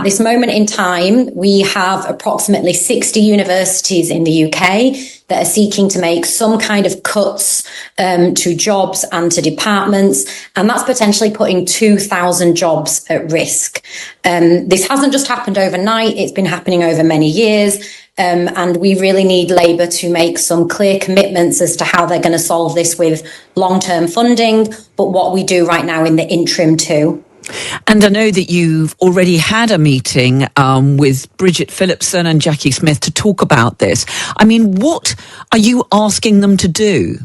this moment in time, we have approximately 60 universities in the UK that are seeking to make some kind of cuts to jobs and to departments, and that's potentially putting 2,000 jobs at risk. This hasn't just happened overnight, it's been happening over many years, and we really need Labour to make some clear commitments as to how they're going to solve this with long-term funding, but what we do right now in the interim too. And I know that you've already had a meeting with Bridget Phillipson and Jackie Smith to talk about this. I mean, what are you asking them to do?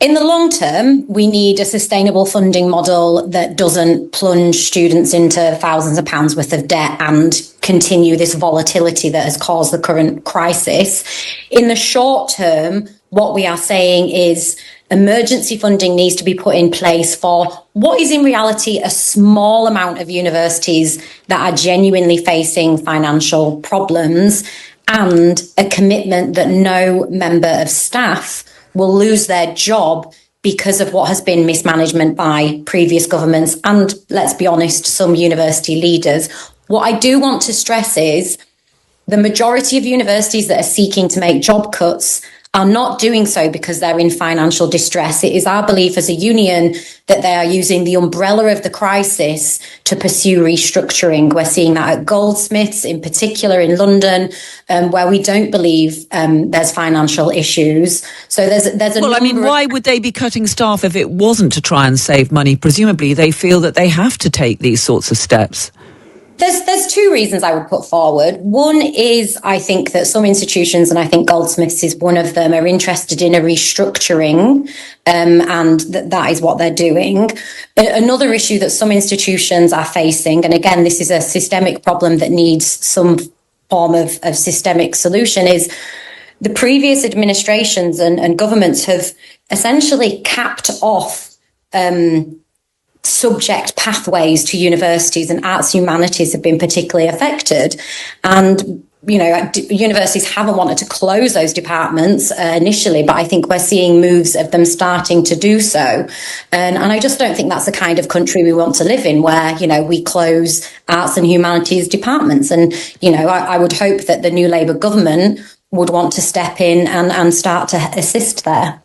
In the long term, we need a sustainable funding model that doesn't plunge students into thousands of pounds worth of debt and continue this volatility that has caused the current crisis. In the short term, what we are saying is emergency funding needs to be put in place for what is in reality a small amount of universities that are genuinely facing financial problems, and a commitment that no member of staff will lose their job because of what has been mismanagement by previous governments and, let's be honest, some university leaders. What I do want to stress is the majority of universities that are seeking to make job cuts are not doing so because they're in financial distress. It is our belief as a union that they are using the umbrella of the crisis to pursue restructuring. We're seeing that at Goldsmiths, in particular in London, where we don't believe there's financial issues. So there's a well, I mean, why would they be cutting staff if it wasn't to try and save money? Presumably they feel that they have to take these sorts of steps. There's two reasons I would put forward. One is I think that some institutions, and I think Goldsmiths is one of them, are interested in a restructuring, and that is what they're doing. Another issue that some institutions are facing, and again, this is a systemic problem that needs some form of systemic solution, is the previous administrations and governments have essentially capped off subject pathways to universities, and arts and humanities have been particularly affected. And, you know, universities haven't wanted to close those departments initially, but I think we're seeing moves of them starting to do so. And I just don't think that's the kind of country we want to live in, where, you know, we close arts and humanities departments. And, you know, I would hope that the new Labour government would want to step in and start to assist there.